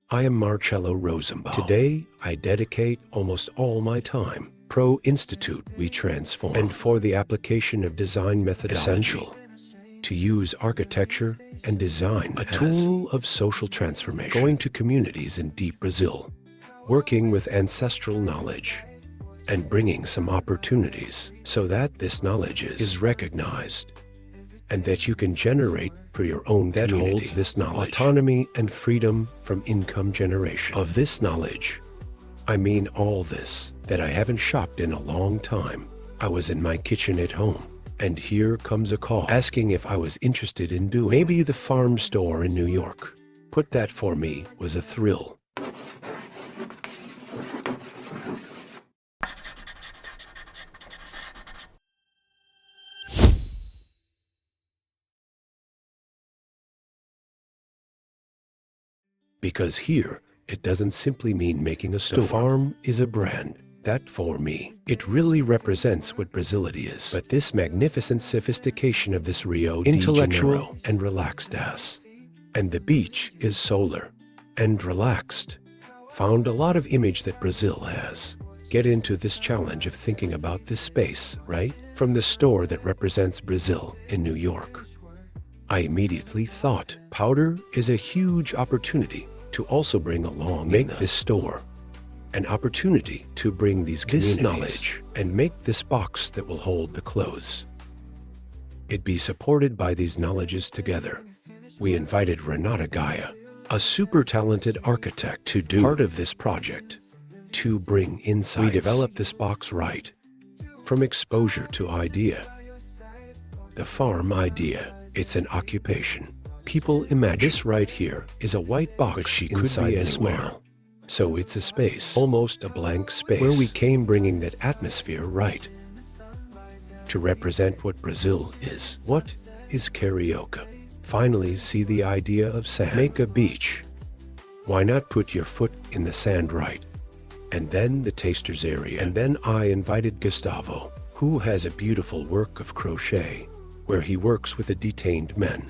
I am Marcelo Rosenbaum. Today, I dedicate almost all my time. Pro Institute, we transform. And for the application of design methodology. Essential to use architecture and design a tool of social transformation. Going to communities in deep Brazil, working with ancestral knowledge, and bringing some opportunities so that this knowledge is recognized and that you can generate for your own that community. Holds this knowledge, autonomy and freedom from income generation. Of this knowledge, I mean all this, that I haven't shopped in a long time. I was in my kitchen at home, and here comes a call asking if I was interested in doing maybe the farm store in New York. Put that for me was a thrill. Because here, it doesn't simply mean making a store. The farm is a brand. That for me, it really represents what Brasility is. But this magnificent sophistication of this Rio intellectual and relaxed ass. And the beach is solar and relaxed. Found a lot of image that Brazil has. Get into this challenge of thinking about this space, right? From the store that represents Brazil in New York. I immediately thought powder is a huge opportunity to also bring along make this store an opportunity to bring these this knowledge and make this box that will hold the clothes. It be supported by these knowledges together. We invited Renata Gaia, a super talented architect, to do part of this project, to bring insights. We developed this box right, from exposure to idea. The farm idea, it's an occupation. People imagine this right here is a white box, but she could be anywhere. So it's a space, almost a blank space, where we came bringing that atmosphere right. To represent what Brazil is. What is karaoke? Finally see the idea of sand. Make a beach. Why not put your foot in the sand right? And then the tasters area. And then I invited Gustavo, who has a beautiful work of crochet, where he works with the detained men.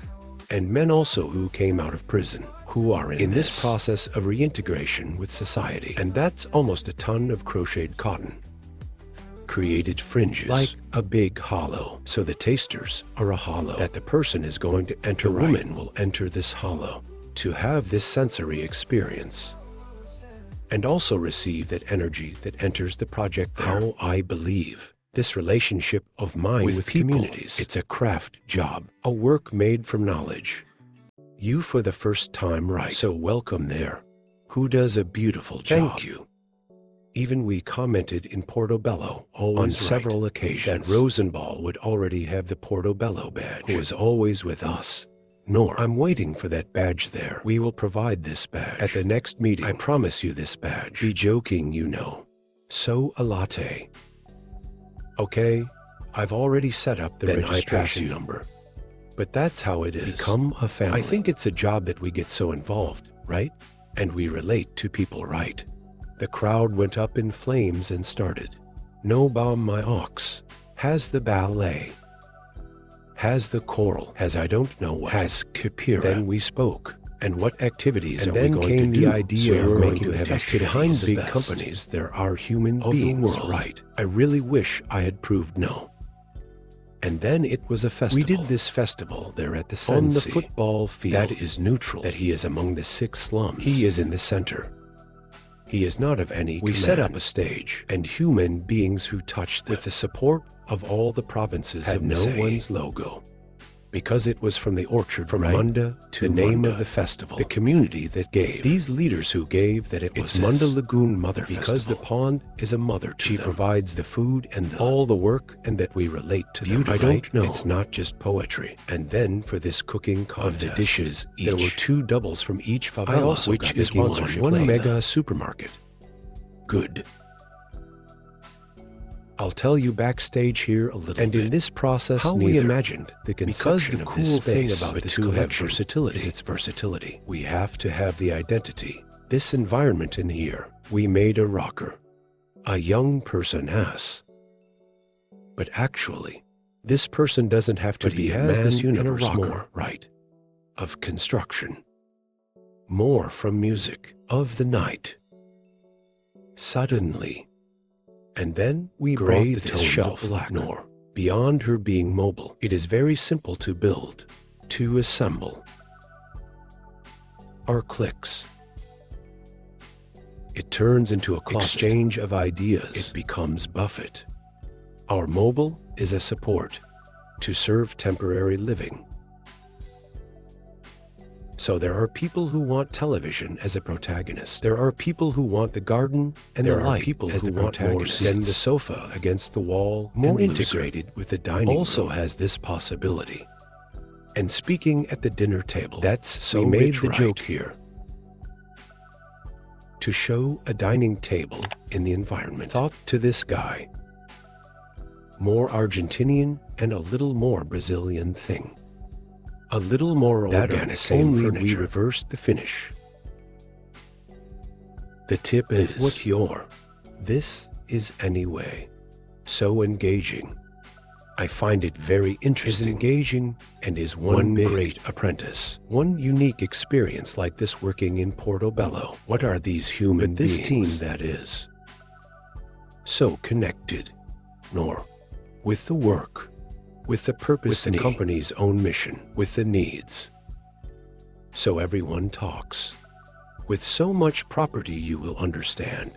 And men also who came out of prison, who are in this process of reintegration with society. And that's almost a ton of crocheted cotton. Created fringes, like a big hollow. So the tasters are a hollow that the person is going to enter. The woman will enter this hollow to have this sensory experience. And also receive that energy that enters the project there. How I believe this relationship of mine with communities. It's a craft job, a work made from knowledge. You for the first time, right? So welcome there. Who does a beautiful job. Thank you. Even we commented in Portobello on several occasions that Rosenbaum would already have the Portobello badge, who is always with us. Nor I'm waiting for that badge there. We will provide this badge at the next meeting. I promise you this badge. Be joking, you know. So a latte. Okay, I've already set up the registration number. But that's how it is. Become a family. I think it's a job that we get so involved, right? And we relate to people, right? The crowd went up in flames and started. No bomb my ox. Has the ballet. Has the choral. Has I don't know what. Has Capira. Then we spoke. And what activities and are we going to do? And then came the idea of making to have activities. Behind the big companies, there are human beings, right? I really wish I had proved no. And then it was a festival. We did this festival there at the Sensi. On the football field. That is neutral. That he is among the 6 slums. He is in the center. He is not of any We command. Set up a stage, and human beings who touched them, with the support of all the provinces, had no one's logo. Because it was from the orchard, from Munda to the name of the festival, the community that gave. These leaders who gave that it was it's Munda Lagoon Mother because Festival. The pond is a mother to She them. Provides the food and all the work, and that we relate to them. I don't know. It's not just poetry. And then for this cooking contest, of the dishes, there were 2 doubles from each favela, which is one mega supermarket. Good. I'll tell you backstage here a little bit. In this process, how we imagined the construction of this space. Because the cool thing about this collection versatility is its versatility. We have to have the identity. This environment in here, we made a rocker. A young person ass. But actually, this person doesn't have to be a man this universe in a rocker, right? Of construction. more from music of the night. Suddenly, and then we brought the tones shelf of black. Nor, beyond her being mobile, it is very simple to build, to assemble. Our clicks. It turns into a exchange of ideas. It becomes Buffett. Our mobile is a support to serve temporary living. So there are people who want television as a protagonist. There are people who want the garden and the light people as the protagonist. Then the sofa against the wall, more integrated with the dining room, also has this possibility. And speaking at the dinner table, that's so we made the joke here. To show a dining table in the environment. Thought to this guy. More Argentinian and a little more Brazilian thing. A little more organic, only we reversed the finish. The tip is what this is anyway. So engaging. I find it very interesting. Is engaging and is one great apprentice. One unique experience like this working in Portobello. What are these human beings? This team, that is. So connected. Nor. With the work. With the purpose, with the company's own mission. With the needs. So everyone talks. With so much property you will understand.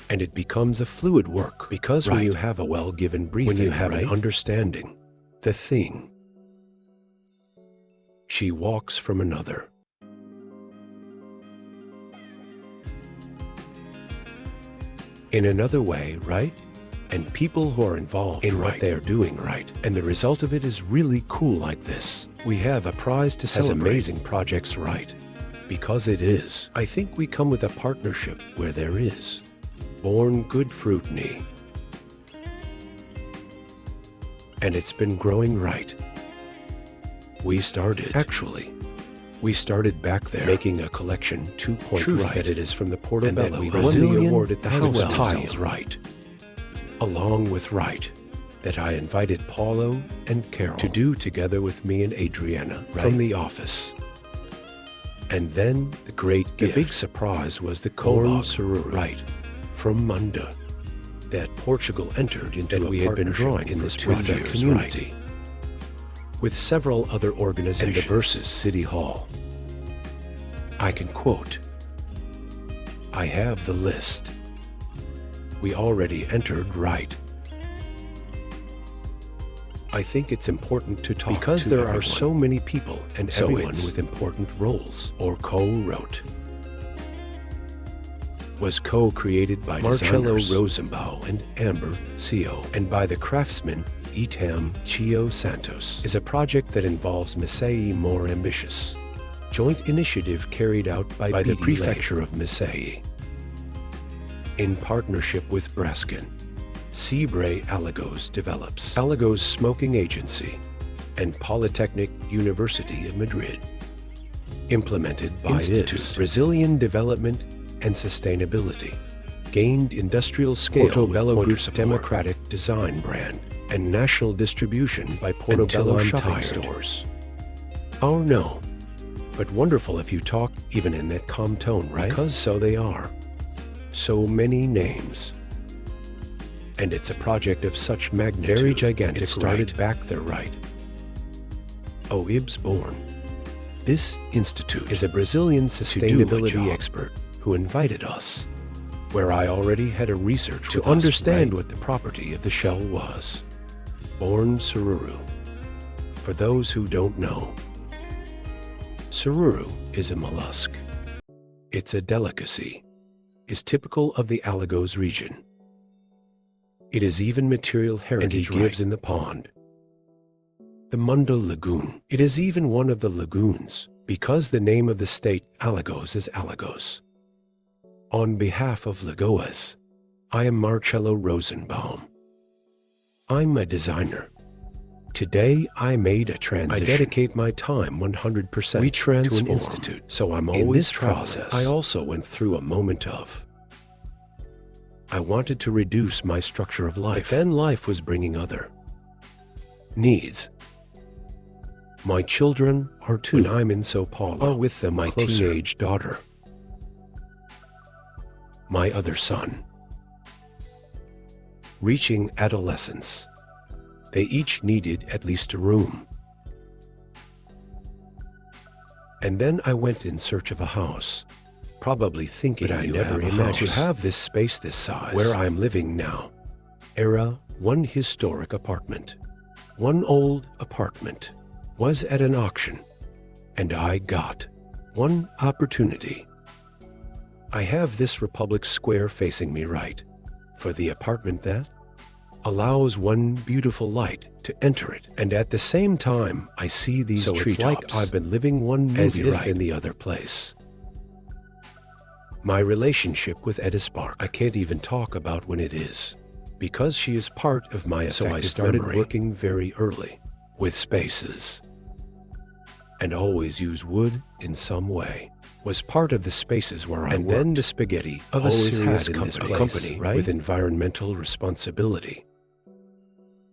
And it becomes a fluid work because when you have a well-given briefing, when you have an understanding, the thing. She walks from another. In another way, right? And people who are involved in what they are doing, right? And the result of it is really cool like this. We have a prize to celebrate. As amazing projects, right? Because it is. I think we come with a partnership where there is. Born good fruitney. And it's been growing right. We started back there making a collection 2-point right that it is from the Portobello and that we won the award at the house tiles right. Along with right that I invited Paulo and Carol to do together with me and Adriana from the office. And then the great gift. The big surprise was the corn sururu right. From Munda, that Portugal entered into that we had been drawing in this with the community, right. With several other organizations, and the Versus City Hall. I can quote, I have the list. We already entered right. I think it's important to talk because there are so many people and so everyone with important roles or co-wrote. Was co-created by Marcelo Rosenbaum and Amber Cio, and by the craftsman Itam Chio Santos, is a project that involves Masai More Ambitious. Joint initiative carried out by the Prefecture of Masai. In partnership with Brascan, Seabrae Alagos develops Alagos Smoking Agency and Polytechnic University of Madrid. Implemented by Institute Brazilian Development and Sustainability, gained industrial scale Portobello Group's democratic design brand, and national distribution by Portobello shopping stores. Oh no, but wonderful if you talk even in that calm tone, right? Because so they are. So many names. And it's a project of such magnitude. Very gigantic. It started back there, right? Oh, Ibs born. This institute is a Brazilian sustainability expert who invited us, where I already had a research to understand what the property of the shell was. Born sururu. For those who don't know, sururu is a mollusk. It's a delicacy, is typical of the Alagos region. It is even material heritage and he gives in the pond. The Munda Lagoon. It is even one of the lagoons, because the name of the state, Alagos, is Alagos. On behalf of Lagoas, I am Marcelo Rosenbaum. I'm a designer. Today I made a transition. I dedicate my time 100% to an institute, so I'm always in this process. I also went through a moment of I wanted to reduce my structure of life, but then life was bringing other needs. My children are two. When I'm in Sao Paulo, or with them, my teenage daughter, my other son. Reaching adolescence, they each needed at least a room. And then I went in search of a house, probably thinking but I never imagined to have this space this size where I'm living now. One historic apartment, one old apartment, was at an auction, and I got one opportunity. I have this Republic Square facing me right, for the apartment that allows one beautiful light to enter it, and at the same time I see these treetops. It's like I've been living one movie as if in the other place. My relationship with Edith Spark, I can't even talk about when it is, because she is part of my affective memory. So I started working very early with spaces, and always use wood in some way. Was part of the spaces where I worked. And then the spaghetti of a serious company right? With environmental responsibility.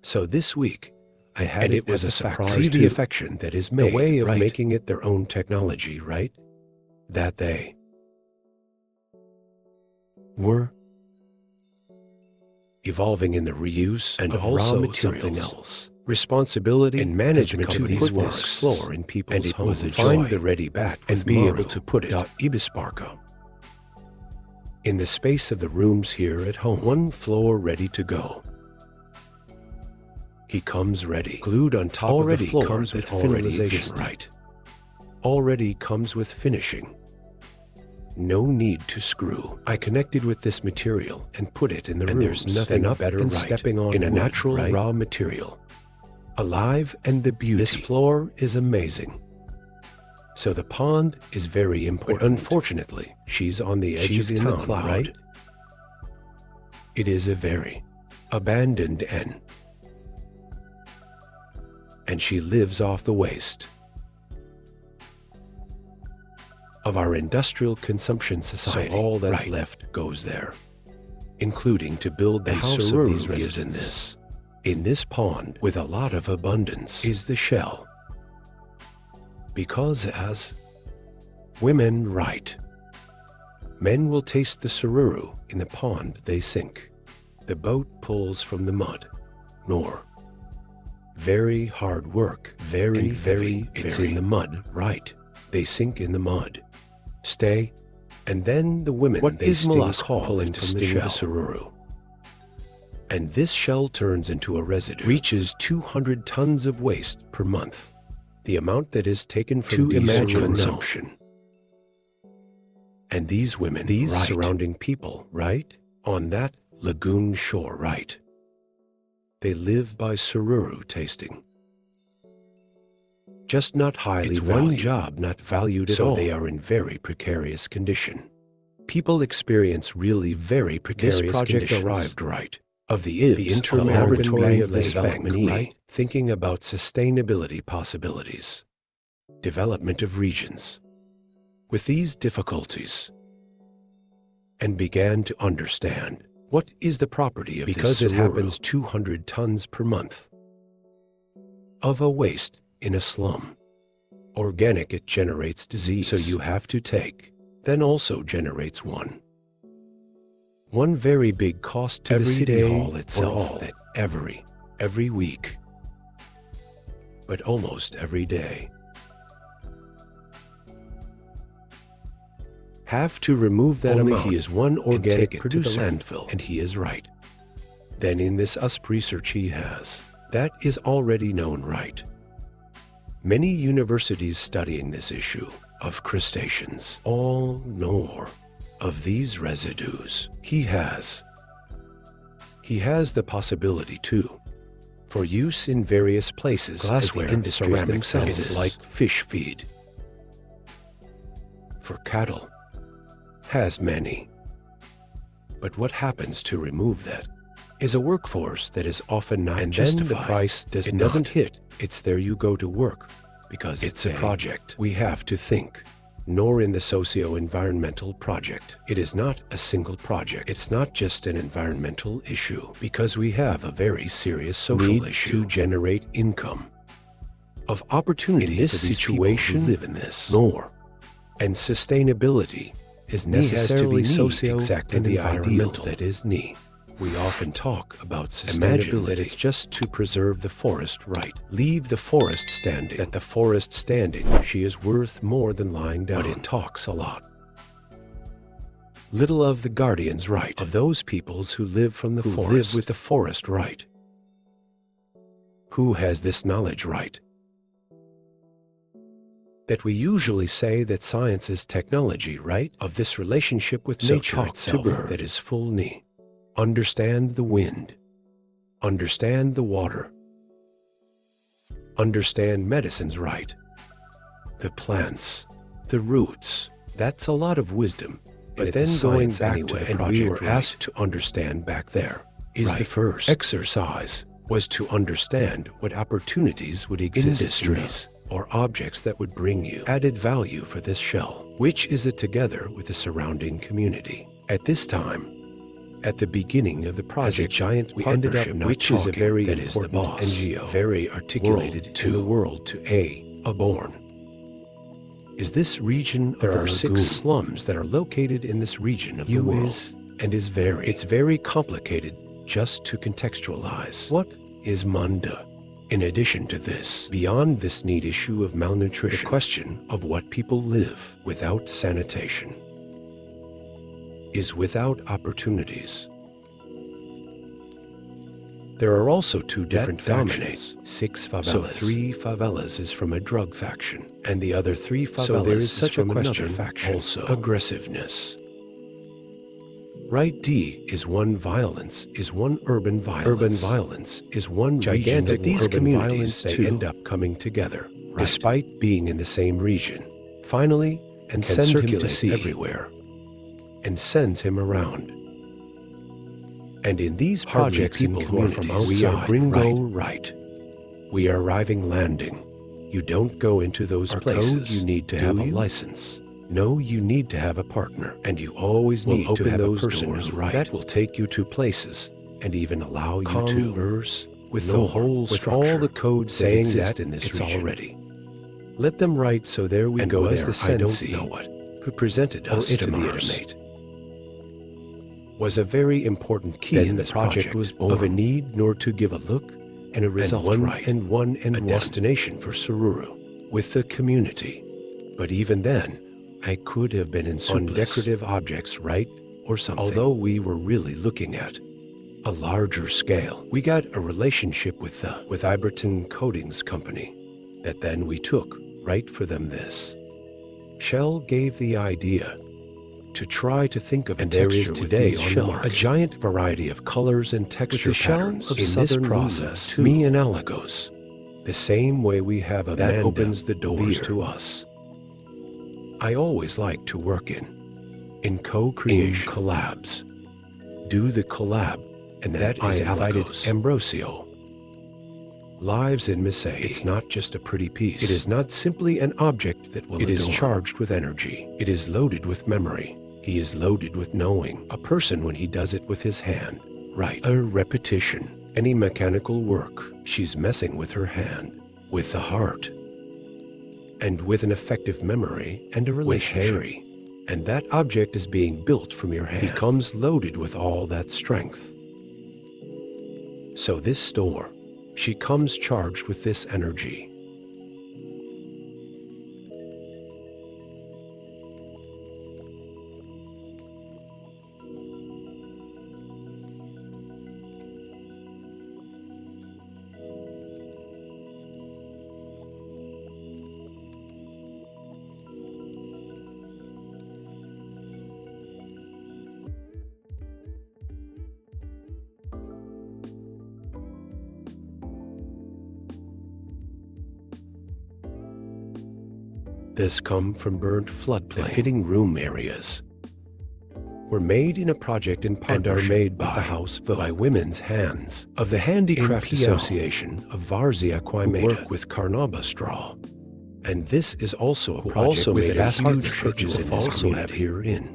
So this week, I had and it was a surprise. See the affection that is made, the way of making it their own technology, right? That they were evolving in the reuse and also raw materials. Something else. Responsibility and management to these works floor in people's homes. And it was a joy find the ready back and be able to put it Ibisparco in the space of the rooms here at home. One floor ready to go. He comes ready, glued on top already of the floor. Comes with finalization, right? Already comes with finishing. No need to screw. I connected with this material and put it in the rooms. There's nothing better than stepping on in a natural raw material. Alive and the beauty. This floor is amazing. So the pond is very important. But unfortunately, she's on the edge of town, cloud, right? It is a very abandoned inn. And she lives off the waste of our industrial consumption society. So all that's left goes there, including to build the house of these residents. In this pond, with a lot of abundance, is the shell. Because as women write, men will taste the sururu in the pond they sink. The boat pulls from the mud, nor very hard work, very it's in the mud, right? They sink in the mud, stay, and then the women what they sting pulling from the shell. The sururu. And this shell turns into a residue, reaches 200 tons of waste per month, the amount that is taken from consumption. And these women, these surrounding people, right, on that lagoon shore, right, they live by sururu tasting. Just not highly valued. It's one job not valued at all. So they are in very precarious condition. People experience really very precarious conditions. This project arrived right. Of the Inter-Laboratory of Development, right? Thinking about sustainability possibilities, development of regions, with these difficulties, and began to understand what is the property of because it happens 200 tons per month of a waste in a slum. Organic, it generates disease, so you have to take, then also generates one very big cost to the city hall itself that every week, but almost every day, have to remove that amount. He is one organic producer to the landfill, and he is right. Then in this USP research he has, that is already known, right? Many universities studying this issue of crustaceans, all nor of these residues. He has the possibility too, for use in various places, glassware, industries themselves. It's like fish feed for cattle. Has many. But what happens to remove that is a workforce that is often not justified. And then the price doesn't hit. It's there you go to work, because it's a project we have to think. Nor in the socio-environmental project. It is not a single project. It's not just an environmental issue, because we have a very serious social issue to generate income. of opportunity in this situation live in this nor and sustainability is necessarily exactly the ideal that is ni. We often talk about sustainability. Imagine that it's just to preserve the forest right. Leave the forest standing. That the forest standing, she is worth more than lying down. But it talks a lot. Little of the guardian's right, of those peoples who live from the forest, live with the forest right. Who has this knowledge right? That we usually say that science is technology, right? Of this relationship with nature itself that is full ni. Understand the wind. Understand the water. Understand medicines right. The plants, the roots. That's a lot of wisdom. But then going back to the project, we were asked to understand back there is the first exercise was to understand what opportunities would exist in industries or objects that would bring you added value for this shell, which is it together with the surrounding community. At this time, at the beginning of the project, giant we ended up not which is a very that important is the boss, NGO, very articulated to the world to a born. Is this region there of the are lagoon. 6 slums that are located in this region of the world it's very complicated just to contextualize. What is Munda? In addition to this, beyond this neat issue of malnutrition, the question of what people live without sanitation is without opportunities. There are also 2 different factions, 6 favelas. So 3 favelas is from a drug faction, and the other 3 favelas so there is such from another faction, also aggressiveness. Right D is one violence, is one urban violence. Urban violence is one gigantic these communities they end up coming together, despite being in the same region. Finally, and send him to sea everywhere, and sends him around. And in these projects in communities, we are gringo right. We are arriving landing. You don't go into those places. You need to have a license. No, you need to have a partner, and you always need to have a person who's right. That will take you to places and even allow you to converse with the whole structure, with all the codes saying that in this it's region. Already. Let them write so there we and go as the sensei, I don't know what, who presented us to the intimate. Was a very important key in this project was born of a need nor to give a look and a result and one a destination for Sururu with the community. But even then, I could have been in on decorative objects, right, or something. Although we were really looking at a larger scale. We got a relationship with Iberton Coatings Company that then we took, right, for them this. Shell gave the idea to try to think of and there is today on the market a giant variety of colors and texture patterns of in this process. Me analogous, the same way we have a that opens the doors to us. I always like to work in co-creation, collabs. Do the collab, and that is invited Ambrosio. Lives in Missay. It's not just a pretty piece. It is not simply an object that will. It is charged with energy. It is loaded with memory. He is loaded with knowing. A person when he does it with his hand. Right. A repetition. Any mechanical work. She's messing with her hand. With the heart. And with an effective memory and a relationship. With Harry. And that object is being built from your hand. Becomes loaded with all that strength. So this store, she comes charged with this energy. This come from burnt floodplain. The fitting room areas were made in a project in partnership and are made by the house by women's hands of the Handicraft Association of Varzea Quaimada, who work with Carnauba straw. And this is also a project with a huge churches in this also have here in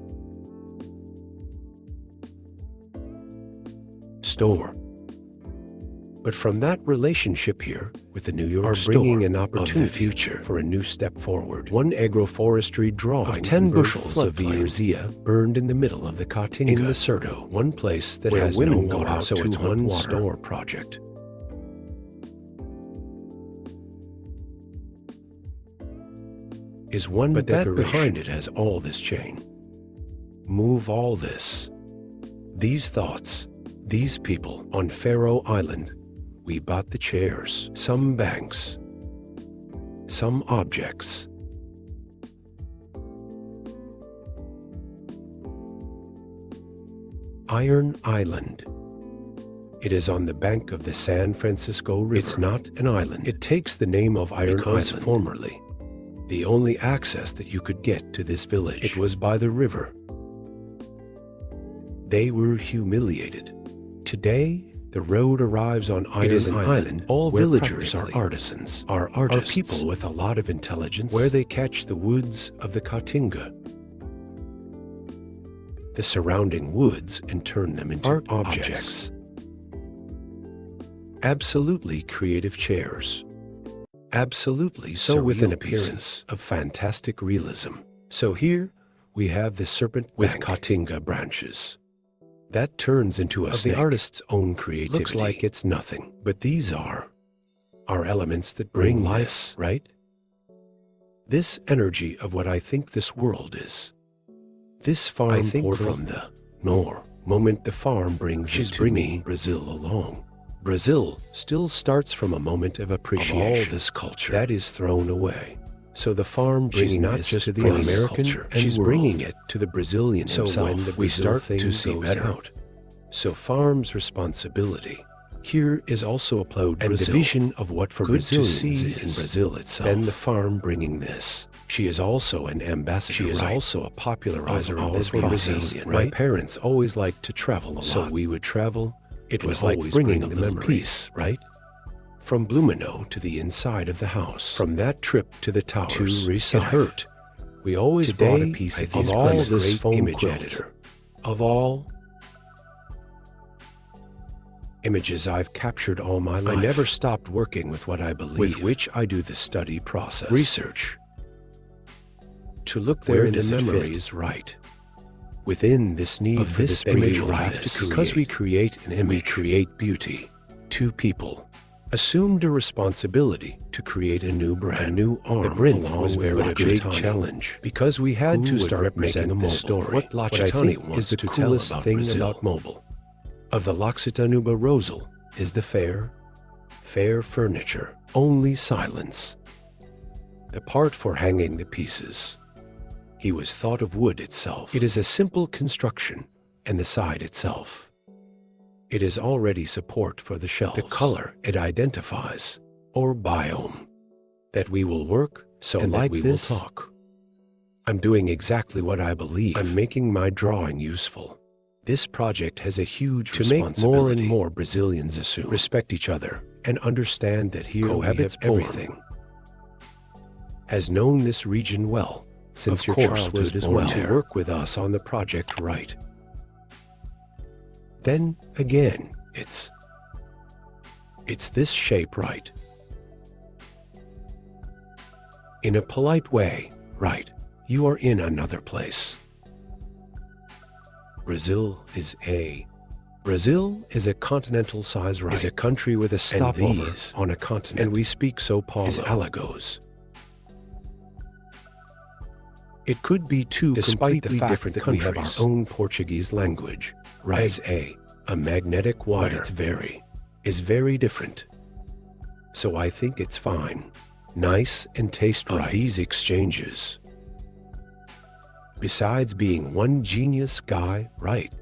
store. But from that relationship here, with the New York are bringing an opportunity of the future for a new step forward. One agroforestry drawing of 10 bushels of Vierzia burned in the middle of the Caatinga in the Cerdo, one place that has women no water, so it's one store project. Is one, but that behind it has all this chain. Move all this. These thoughts, these people on Faroe Island. We bought the chairs, some banks, some objects. Iron Island. It is on the bank of the San Francisco River. It's not an island. It takes the name of Iron Island. Formerly, the only access that you could get to this village, it was by the river. They were humiliated. Today, the road arrives on Iron Island. All villagers are artisans, are people with a lot of intelligence, where they catch the woods of the Caatinga, the surrounding woods, and turn them into art objects. Absolutely creative chairs. Absolutely so, with an appearance of fantastic realism. So here we have the serpent with Caatinga branches. That turns into a snake. The artist's own creativity. Looks like it's nothing, but these are elements that bring life, right? This energy of what I think this world is. This farm, I think, from the moment the farm brings she's bringing Brazil along. Brazil still starts from a moment of appreciation of all this culture that is thrown away. So the farm brings not just to the American culture, she's bringing it to the Brazilian himself. So when we start to see better out. So farm's responsibility here is also applaud and Brazil, the vision of what for Brazilians is in Brazil itself. And the farm bringing this. She is also an ambassador. She is also a popularizer of this process. Right? My parents always liked to travel a lot. So we would travel. It was like bringing a little piece, right? From Blumenau to the inside of the house. From that trip to the towers. It hurt. We always brought a piece of all this foam image editor. Of all images I've captured all my life. I never stopped working with what I believe, with which I do the study process. Research. To look there in the memories right. Within this need of this image because we create an image, we create beauty. Two people assumed a responsibility to create a new brand, a new arm. The brand was very big challenge because we had to start making the story. What Lachitani wants to tell us thing about mobile of the L'Occitanuba Rosal is the fair furniture, only silence. The part for hanging the pieces. He was thought of wood itself. It is a simple construction, and the side itself. It is already support for the shelves. The color it identifies, or biome, that we will work, so and like we will talk. I'm doing exactly what I believe. I'm making my drawing useful. This project has a huge responsibility. To make more and more Brazilians assume, respect each other, and understand that here cohabits everything. Has known this region well. Since your childhood is well, to work with us on the project right. Then, again, it's this shape right. In a polite way, right, you are in another place. Brazil is a continental size right. Is a country with a stopover on a continent. And we speak São Paulo. Is Alagoas. It could be two despite the fact that we have our own Portuguese language, right? As a magnetic water, but is very different. So I think it's fine, nice and taste right. These exchanges. Besides being one genius guy, right?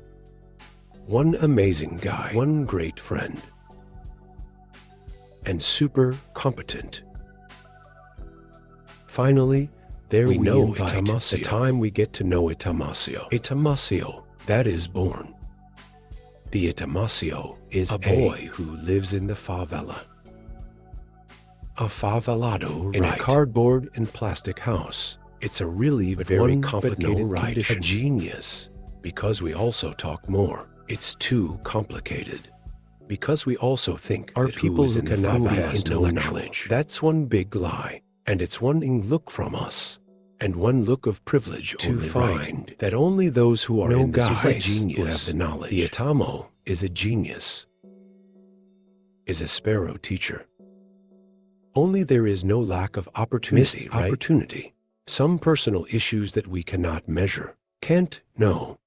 One amazing guy, one great friend, and super competent. Finally, there we know Itamasio. The time we get to know Itamasio. Itamasio, that is born. The Itamasio is a boy who lives in the favela. A favelado in a cardboard and plastic house. It's a really very complicated condition. A genius, because we also talk more. It's too complicated. Because we also think our people who can have no knowledge. That's one big lie, and it's one look from us, and one look of privilege to find that only those who are in this place who have the knowledge. The Atamo is a genius, is a sparrow teacher. Only there is no lack of opportunity, right? Opportunity. Some personal issues that we cannot measure, can't know.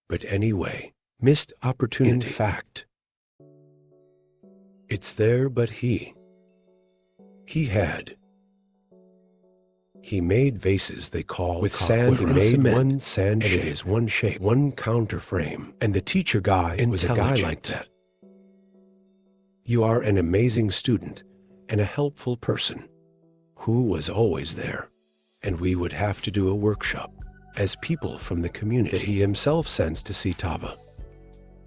But anyway, missed opportunity. In fact, it's there, but he made vases they call with sand. He made one sand shape. It is one shape, one counterframe. And the teacher guy was a guy like that. You are an amazing student and a helpful person who was always there. And we would have to do a workshop as people from the community that he himself sends to see Tava.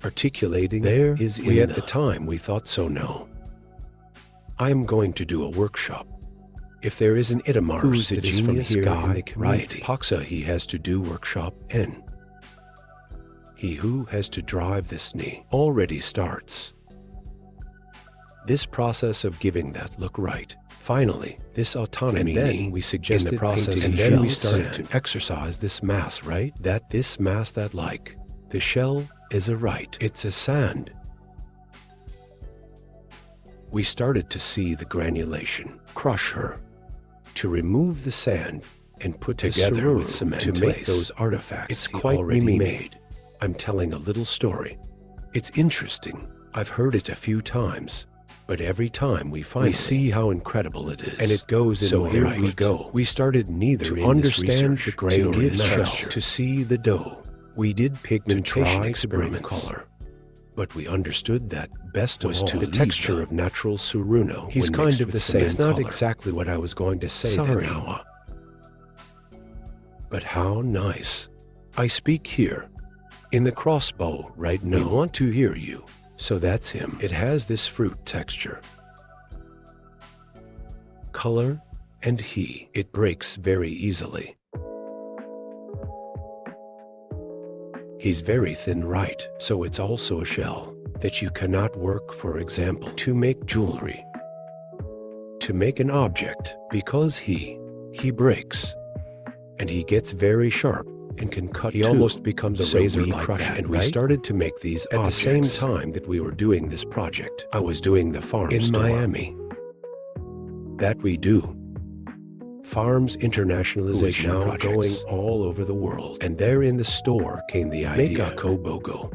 Articulating there is at the time we thought so no. I am going to do a workshop. If there is an Itamar who's a genius guy in the community, right, Paksa he has to do workshop N. He who has to drive this knee already starts. This process of giving that look right. Finally, this autonomy. And then we suggested in the process, and then we started to exercise this mass, right? That this mass that like the shell is a right. It's a sand. We started to see the granulation, crush her, to remove the sand and put together with cement to make those artifacts. It's quite already made. I'm telling a little story. It's interesting. I've heard it a few times. But every time we see how incredible it is, and it goes in. So here we go. We started neither to understand the grain to the shell, to see the dough. We did pigmentation experiment color, but we understood that best was to the texture of natural suruno. He's kind of the same. It's not exactly what I was going to say. Sorry, but how nice. I speak here in the crossbow right now. We want to hear you. So that's him. It has this fruit texture, color, and it breaks very easily. He's very thin, right? So it's also a shell that you cannot work, for example, to make jewelry, to make an object, because he breaks, and he gets very sharp. And can cut. He almost becomes a razor like that. And we started to make these at the same time that we were doing this project. I was doing the farm in Miami. That we do. Farms internationalization now going all over the world. And there in the store came the idea. Make a kobogo.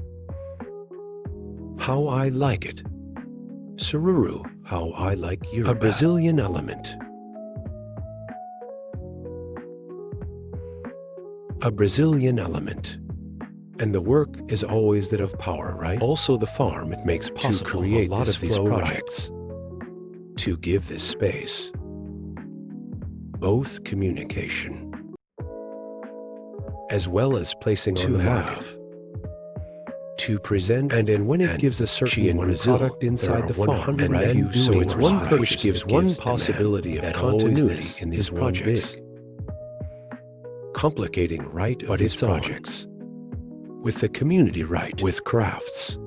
How I like it. Sururu, how I like Yoruba. A Brazilian element. A Brazilian element. And the work is always that of power, right? Also the farm, it makes possible to create a lot of these projects. To give this space. Both communication. As well as placing on the market. To present, and when it gives a certain product inside the farm, and then so it's one purchase which gives one possibility of continuity in these projects. Complicating right but its projects. With the community right, with crafts.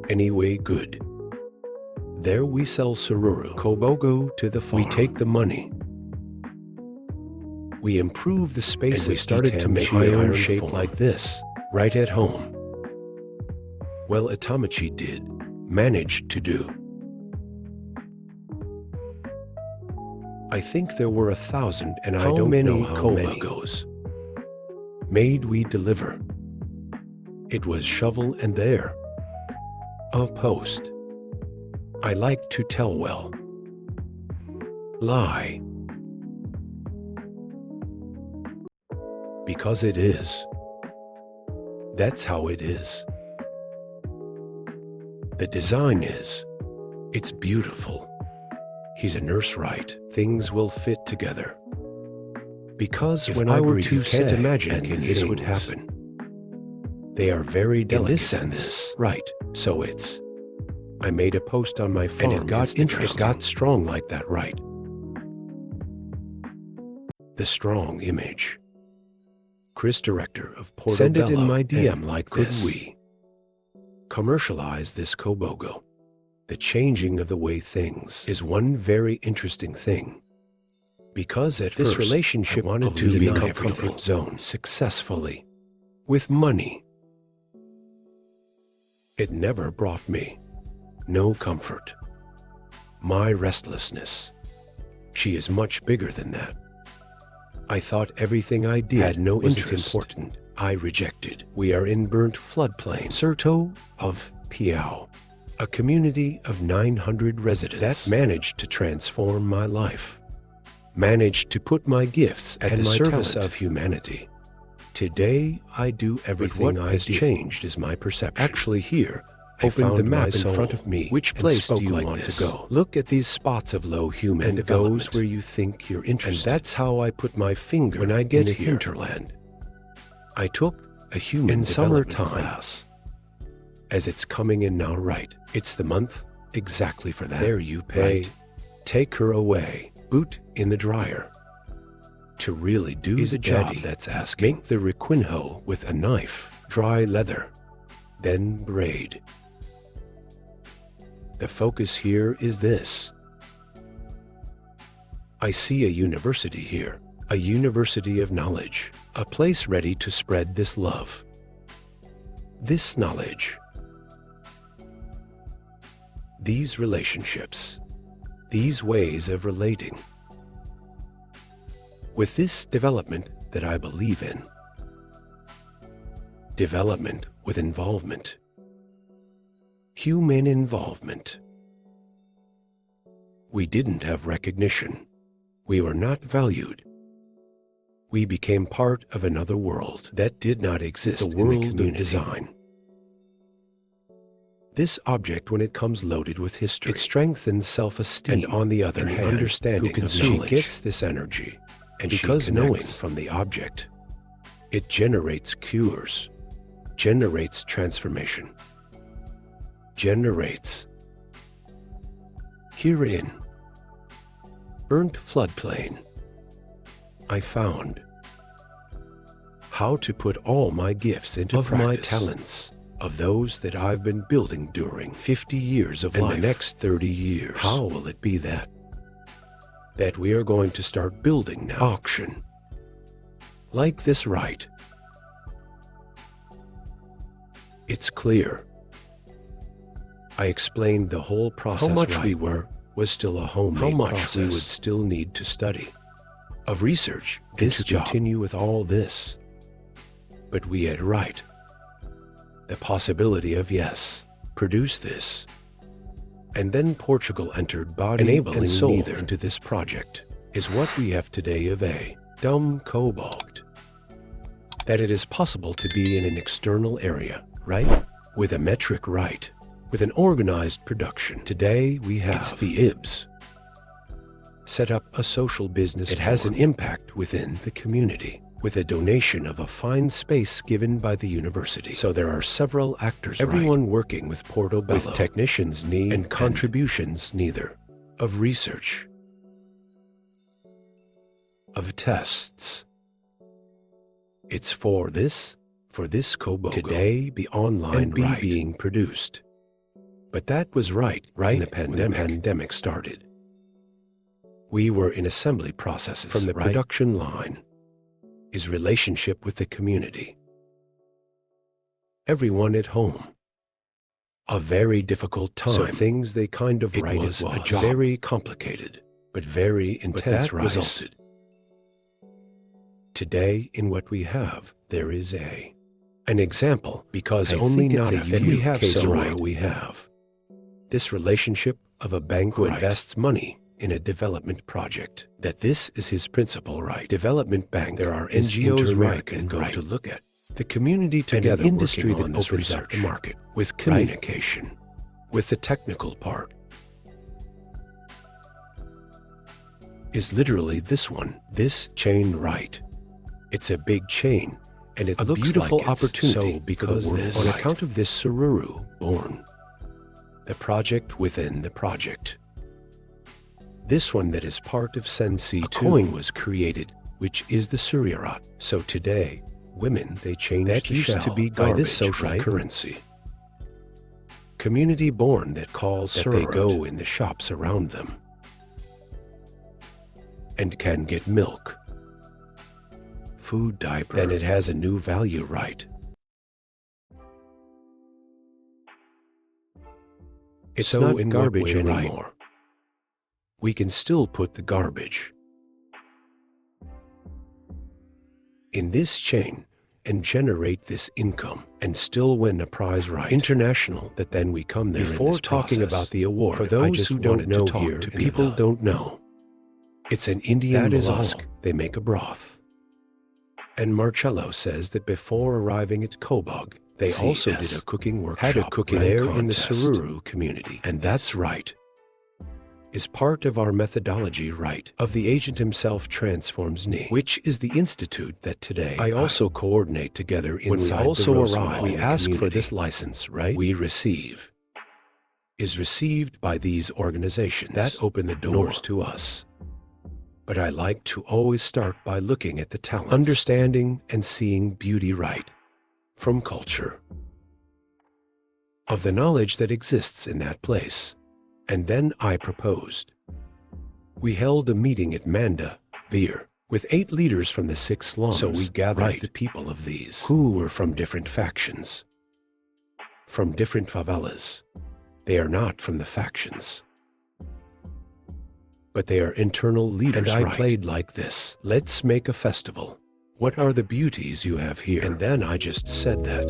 Anyway good. There we sell sururu, kobogo to the farm. We take the money. We improve the space and we started to make my own shape like this, right at home. Well, Atamachi did, managed to do. I think there were 1,000 and I don't know how many made we deliver. It was shovel and there. A post. I like to tell well. Lie. Because it is. That's how it is. The design is. It's beautiful. He's a nurse, right? Things will fit together. Because if when I were to say, imagine this would happen. They are very delicate in this sense, right? So it's. I made a post on my phone and it got interesting. It got strong like that, right? The strong image. Chris, director of Portobello, send it in my DM like this. Could we? commercialize this Kobogo. The changing of the way things is one very interesting thing. Because at this relationship wanted to be a comfort zone successfully, with money. It never brought me no comfort. My restlessness. She is much bigger than that. I thought everything I did had no interest. Important. I rejected. We are in burnt floodplain, Serto of Piao, a community of 900 residents that managed to transform my life, managed to put my gifts at the service of humanity. Today, I do everything I did. Changed is my perception. Actually here, opened the map in front of me. Which place do you want to go? Look at these spots of low human and goes where you think you're interested. And that's how I put my finger when I get in the hinterland. I took a human summertime class. As it's coming in now, right? It's the month exactly for that. There you pay. Right. Take her away. Boot in the dryer. To really do the job that's asking. Make the requinho with a knife. Dry leather. Then braid. The focus here is this. I see a university here, a university of knowledge, a place ready to spread this love, this knowledge, these relationships, these ways of relating, with this development that I believe in, development with involvement. Human involvement. We didn't have recognition. We were not valued. We became part of another world that did not exist in the community. Design. This object, when it comes loaded with history, it strengthens self-esteem. And on the other hand, understanding who she gets this energy, and because knowing from the object, it generates cures, generates transformation. Generates. Herein, burnt floodplain, I found how to put all my gifts into practice, my talents, of those that I've been building during 50 years of life. And the next 30 years. How will it be that we are going to start building now? Auction. Like this, right? It's clear. I explained the whole process. How much we were was still a homemade process. How much we would still need to study, of research, this to continue with all this. But we had right. The possibility of yes, produce this. And then Portugal entered body enabling and soul into this project is what we have today of a dumb cobalt. That it is possible to be in an external area, right? With a metric right. With an organized production. Today we have it's the IBS. Set up a social business. It has an impact within the community with a donation of a fine space given by the university. So there are several actors, everyone working with Portobello, with technicians need and contributions neither, of research, of tests. It's for this Kobogo today be online and be being produced. But that was right when the pandemic started. We were in assembly processes. From the production line is relationship with the community. Everyone at home. A very difficult time. So things they kind of write as a job. Very complicated, but very intense. But that resulted. Today, in what we have, there is an example, because only not a few we have so we have. This relationship of a bank who invests money in a development project, that this is his principal right. Development bank, there are NGOs and go to look at the community together, an industry that opens up the market with communication, with the technical part, is literally this one, this chain right. It's a big chain, and it looks beautiful like opportunity so because this, on account of this Sururu born. The project within the project. This one that is part of Sensi 2. A coin was created, which is the Suryarat. So today, women, they changed that the used to be garbage, by this social currency. Community born that calls that they go in the shops around them and can get milk, food, diaper, then it has a new value, right? It's so not in garbage anymore. Right? We can still put the garbage in this chain and generate this income and still win a prize, right? International, that then we come there. Before talking about the award, for those who don't know here, to people don't know, it's an Indian mollusk. They make a broth. And Marcelo says that before arriving at Kobog, they also did a cooking workshop, had a cooking there in the Sururu community. And that's right. Is part of our methodology, right, of the agent himself transforms me, which is the institute that today I also coordinate together inside. When we also arrive, we ask for this license, right? We receive is received by these organizations that open the doors to us. But I like to always start by looking at the talents, understanding and seeing beauty, right, from culture, of the knowledge that exists in that place. And then I proposed. We held a meeting at Manda, Veer, with 8 leaders from the 6 slums. So we gathered the people of these, who were from different factions, from different favelas. They are not from the factions, but they are internal leaders, and I played like this. Let's make a festival. What are the beauties you have here? And then I just said that.